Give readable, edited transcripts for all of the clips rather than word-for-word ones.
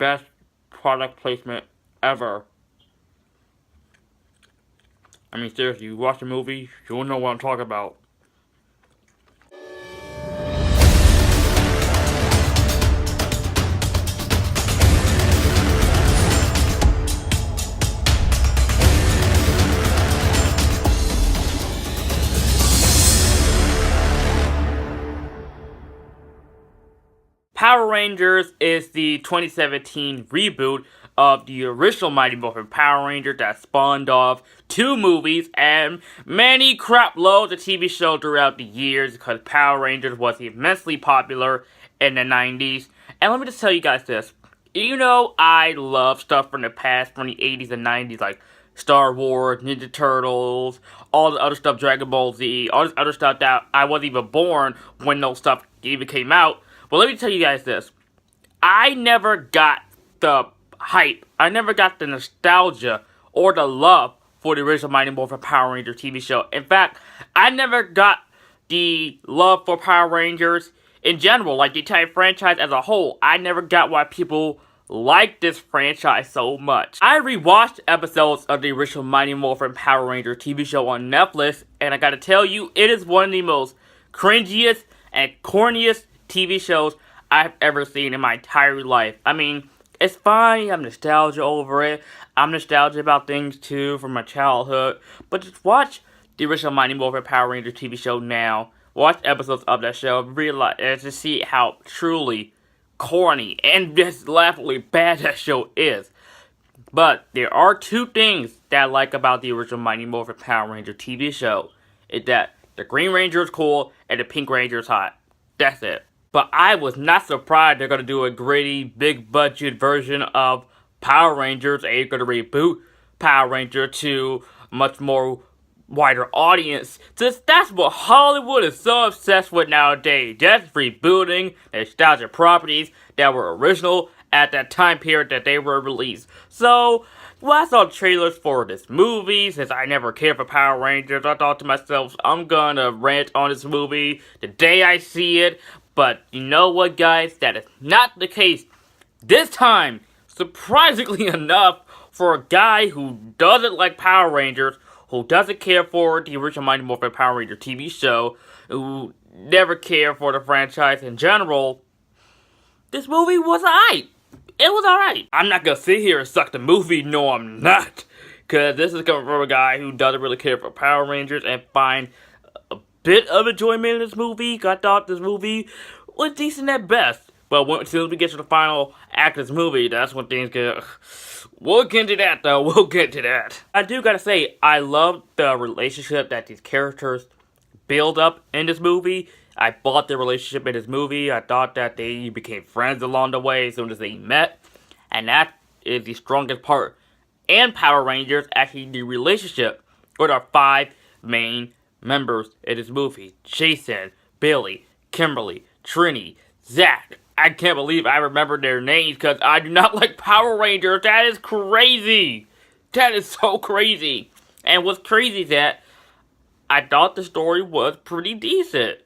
best product placement ever. I mean, seriously, you watch the movie, you'll know what I'm talking about. Power Rangers is the 2017 reboot of the original Mighty Morphin Power Ranger that spawned off 2 movies and many crap loads of TV shows throughout the years because Power Rangers was immensely popular in the 90s. And let me just tell you guys this. You know, I love stuff from the past, from the 80s and 90s, like Star Wars, Ninja Turtles, all the other stuff, Dragon Ball Z, all this other stuff that I wasn't even born when those stuff even came out. But let me tell you guys this. I never got the hype. I never got the nostalgia or the love for the original Mighty Morphin Power Rangers TV show. In fact, I never got the love for Power Rangers in general, like the entire franchise as a whole. I never got why people like this franchise so much. I rewatched episodes of the original Mighty Morphin Power Rangers TV show on Netflix, and I gotta tell you, it is one of the most cringiest and corniest TV shows I've ever seen in my entire life. I mean, it's fine, I'm nostalgia over it. I'm nostalgic about things too from my childhood. But just watch the original Mighty Morphin Power Rangers TV show now. Watch episodes of that show and realize and to see how truly corny and just laughably bad that show is. But there are 2 things that I like about the original Mighty Morphin Power Rangers TV show. It's that the Green Ranger is cool and the Pink Ranger is hot. That's it. But I was not surprised they're going to do a gritty, big budget version of Power Rangers. They're going to reboot Power Ranger to a much more wider audience. Since that's what Hollywood is so obsessed with nowadays. Just rebooting nostalgic properties that were original at that time period that they were released. So, when I saw trailers for this movie, since I never cared for Power Rangers, I thought to myself, I'm gonna rant on this movie the day I see it. But you know what, guys? That is not the case this time. Surprisingly enough, for a guy who doesn't like Power Rangers, who doesn't care for the original Mighty Morphin Power Rangers TV show, who never cared for the franchise in general, this movie was alright. It was alright. I'm not gonna sit here and suck the movie. No, I'm not. Because this is coming from a guy who doesn't really care for Power Rangers and find bit of enjoyment in this movie. I thought this movie was decent at best. But as soon as we get to the final act of this movie, that's when things get... We'll get to that, though. We'll get to that. I do gotta say, I love the relationship that these characters build up in this movie. I bought the relationship in this movie. I thought that they became friends along the way as soon as they met. And that is the strongest part. And Power Rangers, actually the relationship with our 5 main members in this movie. Jason, Billy, Kimberly, Trini, Zach. I can't believe I remember their names because I do not like Power Rangers. That is crazy. That is so crazy. And what's crazy is that I thought the story was pretty decent.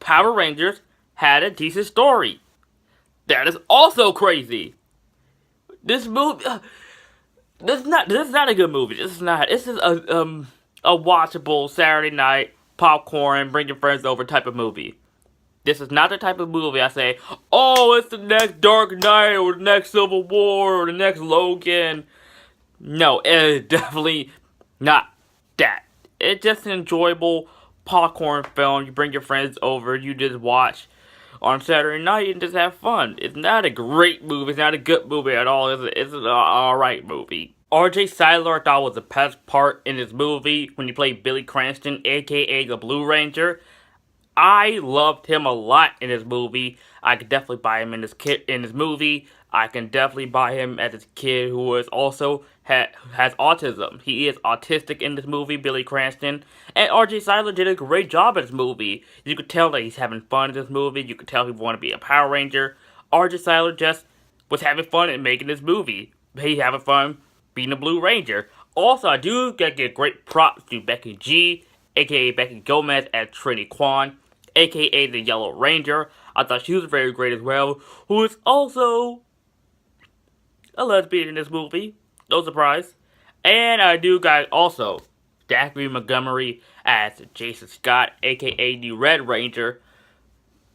Power Rangers had a decent story. That is also crazy. This movie... This is not a good movie. This is not. This is a watchable Saturday night popcorn, bring your friends over type of movie. This is not the type of movie I say, oh, it's the next Dark Knight or the next Civil War or the next Logan. No, it is definitely not that. It's just an enjoyable popcorn film. You bring your friends over, you just watch on Saturday night and just have fun. It's not a great movie. It's not a good movie at all. It's an alright movie. R.J. Seidler I thought was the best part in this movie when he played Billy Cranston, aka the Blue Ranger. I loved him a lot in this movie. I could definitely buy him in this movie. I can definitely buy him as a kid who is also has autism. He is autistic in this movie, Billy Cranston. And R.J. Seidler did a great job in this movie. You could tell that he's having fun in this movie. You could tell he wanted to be a Power Ranger. R.J. Seidler just was having fun in making this movie. He's having fun being a Blue Ranger. Also, I do get to give great props to Becky G, aka Becky Gomez as Trini Kwan, aka the Yellow Ranger. I thought she was very great as well, who is also a lesbian in this movie. No surprise. And I do got also Zachary Montgomery as Jason Scott, aka the Red Ranger.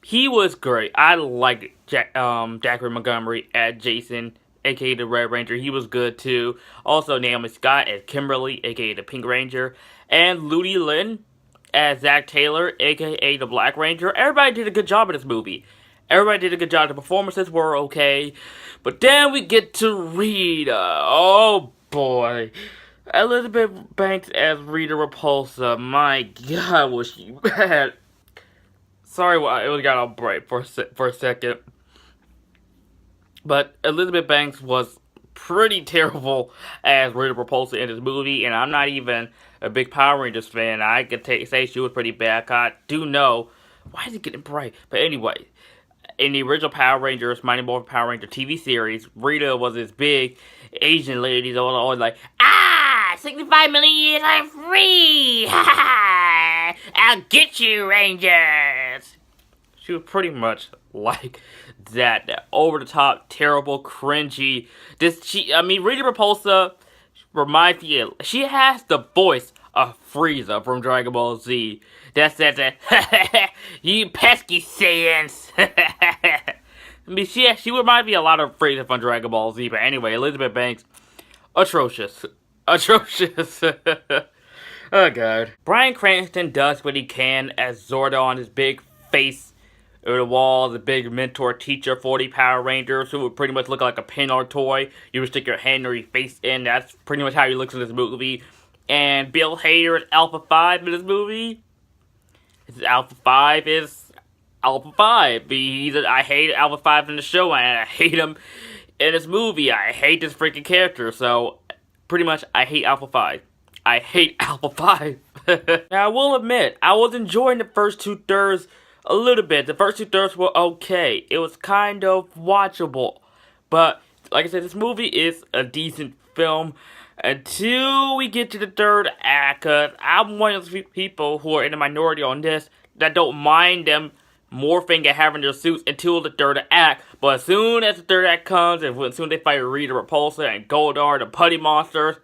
He was great. I liked Zachary Montgomery as Jason, aka the Red Ranger. He was good too. Also Naomi Scott as Kimberly, aka the Pink Ranger, and Ludi Lin as Zach Taylor, aka the Black Ranger. Everybody did a good job in this movie. Everybody did a good job. The performances were okay. But then we get to Rita. Oh boy. Elizabeth Banks as Rita Repulsa. My god, was she bad. Sorry, it was got a break for a second. But Elizabeth Banks was pretty terrible as Rita Repulsa in this movie, and I'm not even a big Power Rangers fan. I could say she was pretty bad. I do know. Why is it getting bright? But anyway, in the original Power Rangers, Mighty Morphin Power Ranger TV series, Rita was this big Asian lady that was always like, 65 million years, I'm free! Ha ha! I'll get you, Rangers! She was pretty much like that over-the-top, terrible, cringy. Rita Repulsa reminds me, she has the voice of Frieza from Dragon Ball Z. That says that, you pesky Saiyans! She reminds me a lot of Frieza from Dragon Ball Z, but anyway, Elizabeth Banks, atrocious. Atrocious. Oh god. Bryan Cranston does what he can as Zordon, his big face over the wall, the big mentor teacher for the Power Rangers, who would pretty much look like a pin or toy. You would stick your hand or your face in. That's pretty much how he looks in this movie. And Bill Hader is Alpha 5 in this movie. Alpha 5 is Alpha 5. I hate Alpha 5 in the show, and I hate him in this movie. I hate this freaking character, so pretty much, I hate Alpha 5. I hate Alpha 5. Now, I will admit, I was enjoying the first 2/3 a little bit. The first 2/3 were okay. It was kind of watchable. But, like I said, this movie is a decent film until we get to the third act. Because I'm one of those people who are in the minority on this that don't mind them morphing and having their suits until the third act. But as soon as the third act comes, and as soon as they fight Rita Repulsa and Goldar, the putty monsters,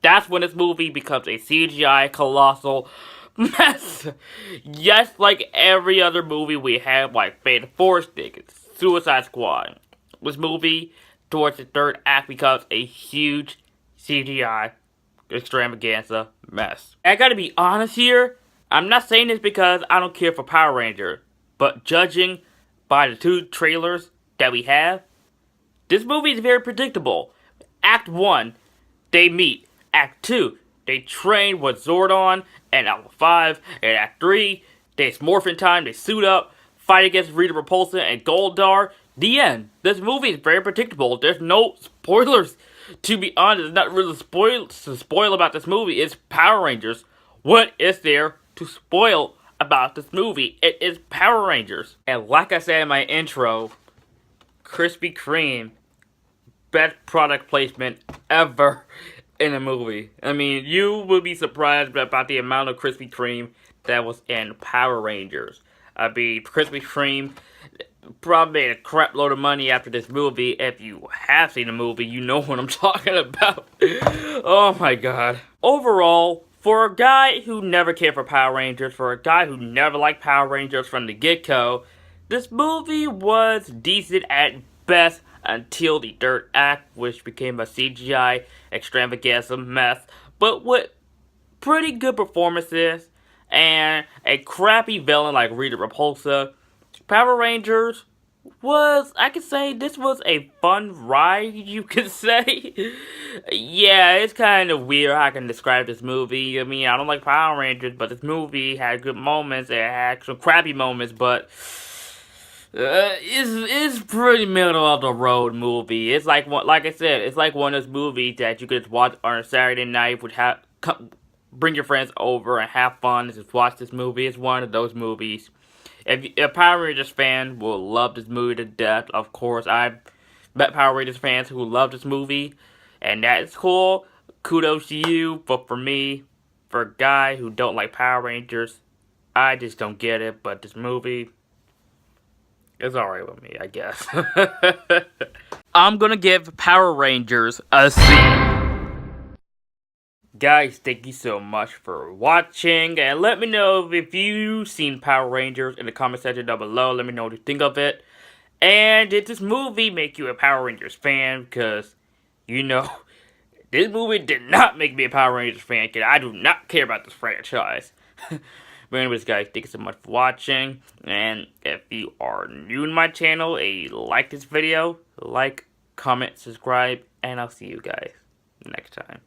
that's when this movie becomes a CGI colossal mess. Yes, like every other movie we have, like Fate of Force, Suicide Squad. This movie, towards the third act, becomes a huge CGI extravaganza mess. I gotta be honest here, I'm not saying this because I don't care for Power Rangers. But judging by the 2 trailers that we have, this movie is very predictable. Act 1, they meet. Act 2, they train with Zordon and Alpha 5. And Act 3, it's Morphin time, they suit up, fight against Rita Repulsa and Goldar. The end. This movie is very predictable. There's no spoilers. To be honest, there's not really to spoil about this movie. It's Power Rangers. What is there to spoil about this movie? It is Power Rangers. And like I said in my intro, Krispy Kreme, best product placement ever in a movie. I mean, you will be surprised about the amount of Krispy Kreme that was in Power Rangers. I mean, Krispy Kreme probably made a crap load of money after this movie. If you have seen the movie, you know what I'm talking about. Oh my god. Overall, for a guy who never cared for Power Rangers, for a guy who never liked Power Rangers from the get-go, this movie was decent at best until the third act, which became a CGI extravaganza mess, but with pretty good performances and a crappy villain like Rita Repulsa. Power Rangers was, I could say, this was a fun ride, you could say. Yeah, it's kind of weird how I can describe this movie. I mean, I don't like Power Rangers, but this movie had good moments. It had some crappy moments, but it's pretty middle of the road movie. It's like I said, it's like one of those movies that you could just watch on a Saturday night, bring your friends over and have fun and just watch this movie. It's one of those movies. If a Power Rangers fan will love this movie to death, of course. I've met Power Rangers fans who love this movie, and that is cool. Kudos to you, but for me, for a guy who don't like Power Rangers, I just don't get it. But this movie is alright with me, I guess. I'm gonna give Power Rangers a C. Guys, thank you so much for watching, and let me know if you've seen Power Rangers in the comment section down below. Let me know what you think of it. And did this movie make you a Power Rangers fan? Because, you know, this movie did not make me a Power Rangers fan, because I do not care about this franchise. But anyways, guys, thank you so much for watching. And if you are new to my channel, like this video, comment, subscribe, and I'll see you guys next time.